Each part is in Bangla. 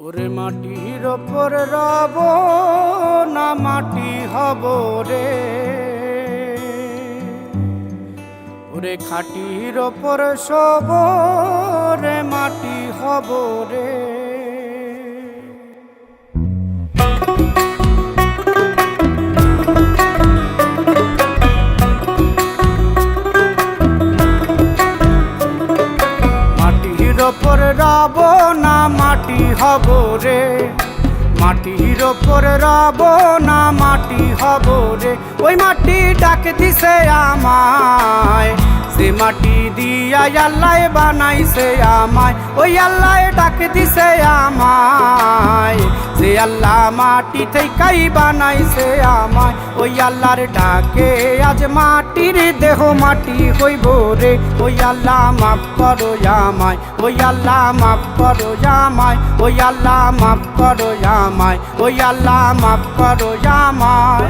ওরে মাটির ওপর রব না মাটি হব রে, ওরে খাটির ওপর সব রে মাটি হব রে। মাটির ওপর রব না মাটি হব রে, মাটির ওপর রব না মাটি হব রে। ওই মাটি ডাক দিছে আমায়, সে মাটি দিয়া আল্লাহ বানাইছে আমায়। ওই আল্লাহ ডাক দিছে আমায়, যে আল্লাহ মাটি থেকেই বানাইছে আমায়। ওই আল্লাহর ডাকে আজ মাটির দেহ মাটি হইব রে। ওই আল্লাহ মাফ করো আমায়, ওই আল্লাহ মাফ করো আমায়, ওই আল্লাহ মাফ করো আমায়, ওই আল্লাহ মাফ করো আমায়।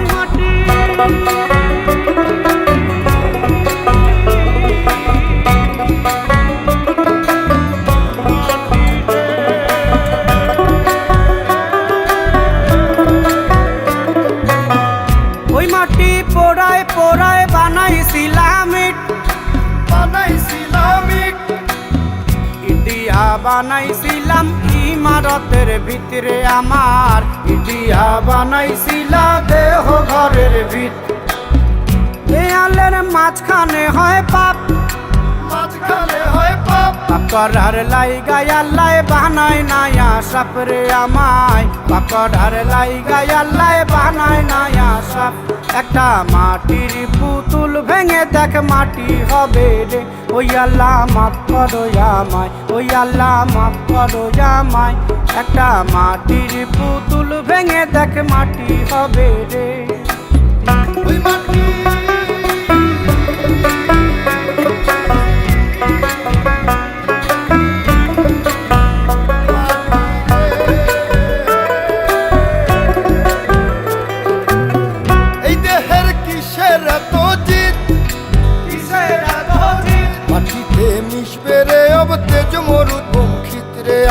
ওই মাটি পোড়ায় পোড়ায় বানাইছিলাম ইট, ইটিয়া বানাইছিলাম ইমারতের ভিতরে আমার, ইটিয়া বানাইছিলাম দেহ ঘরের ভিত। দেয়ালের মাঝখানে হয় পাপ, মাঝখানে হয় পাপ, পাকড়ার লাইগায় আল্লাহ বানায় নায়া সাপ রে আমায়। পাকড়ার লাইগায় আল্লাহ বানায় নায়া সাপ। একটা মাটির পুতুল ভেঙে দেখ মাটি হবে রে। ওই আল্লাহ মাফ করো আমায়, ওই আল্লাহ মাফ করো আমায়। একটা মাটির পুতুল ভেঙে দেখ মাটি হবে রে। ওই মাটি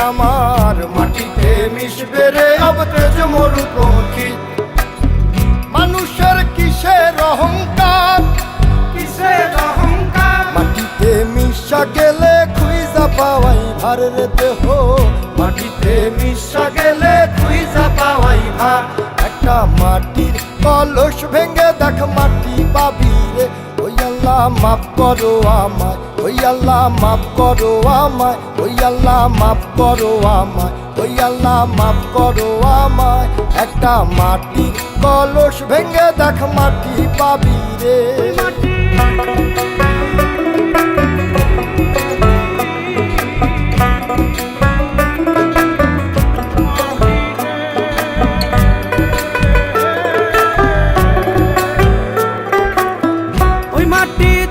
আমার, মাটিতে মিশবে রে অব তেজ মরু পঙ্খিত। মানুষের কিসের অহংকার, কিসের অহংকার, মাটিতে মিশা গেলে খুঁজা পাওয়াই ভার রে দেহ। মাটিতে মিশা গেলে খুঁজা পাওয়াই ভার। একটা মাটির কলস ভেঙে দেখ মাটি পাবি রে। ওই আল্লাহ মাফ করো আমায়, ওই আল্লাহ মাফ করো আমায়, ওই আল্লাহ মাফ করো আমায়, ওই আল্লাহ মাফ করো আমায়। একটা মাটির কলস ভেঙে দেখ মাটি পাবি রে।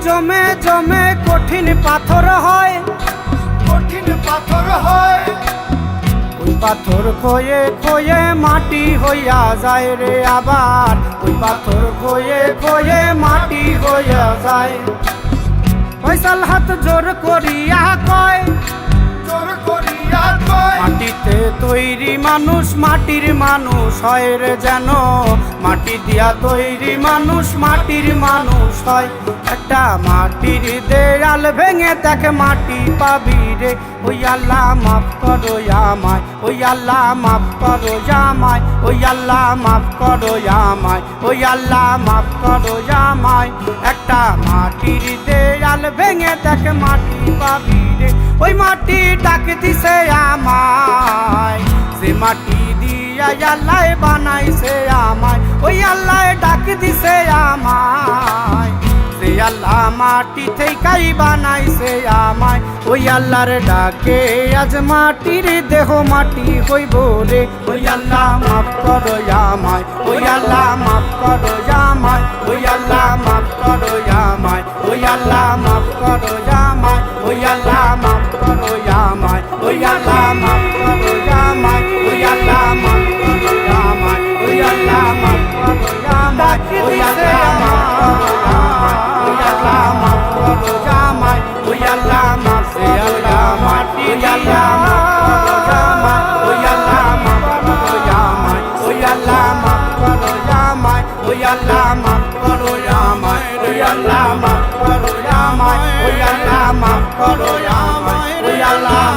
জমে জমে কঠিন পাথর হয়, কঠিন পাথর হয়। ওই পাথর খয়ে খয়ে মাটি হইয়া যায় রে আবার। ওই পাথর খয়ে খয়ে মাটি হইয়া যায়। ফয়সাল হাত জোর করিয়া কয়, জোর করিয়া কয়, মাটিতে তৈরি মানুষ মাটির মানুষ হয় রে যেন। মাটি দিয়া তৈরি মানুষ মাটির মানুষ হয়। একটা মাটির দেয়াল ভেঙে দেখ মাটি পাবি রে। ওই আল্লাহ মাফ করো আমায়, ওই আল্লাহ মাফ করো আমায়, ওই আল্লাহ মাফ করো আমায়, ওই আল্লাহ মাফ করো আমায়। একটা মাটির দেয়াল ভেঙে দেখ মাটি পাবি রে। ওই মাটি ডাক দিছে আমায়, সে মাটি দিয়া আল্লাহ বানাইছে আমায়। ওই আল্লাহ ডাক দিছে আমায়, সে আল্লাহ মাটি থেকেই বানাইছে আমায়। ওই আল্লাহর ডাকে আজ মাটির দেহ মাটি হইব রে। ওই আল্লাহ মাফ করো আমায়, ওই আল্লাহ মাফ করো আমায়, ওই আল্লাহ মাফ করো আমায়, ওই আল্লাহ মাফ করো আমায়, ওই আল্লাহ মাফ করো আমায়, ওই আল্লাহ মাফ করো আমায়, ওই আল্লাহ মাফ করো আমায়, ওই আল্লাহ মাফ করো আমায়, ওই আল্লাহ মাফ করো আমায়, ওই আল্লাহ মাফ করো আমায়, ওই আল্লাহ মাফ করো আমায়, ওই আল্লাহ মাফ করো আমায়, ওই আল্লাহ করো আমায় ওই আল্লাহ মাফ করো আমায় ওই আল্লাহ মাফ করো আমায় ওই আল্লাহ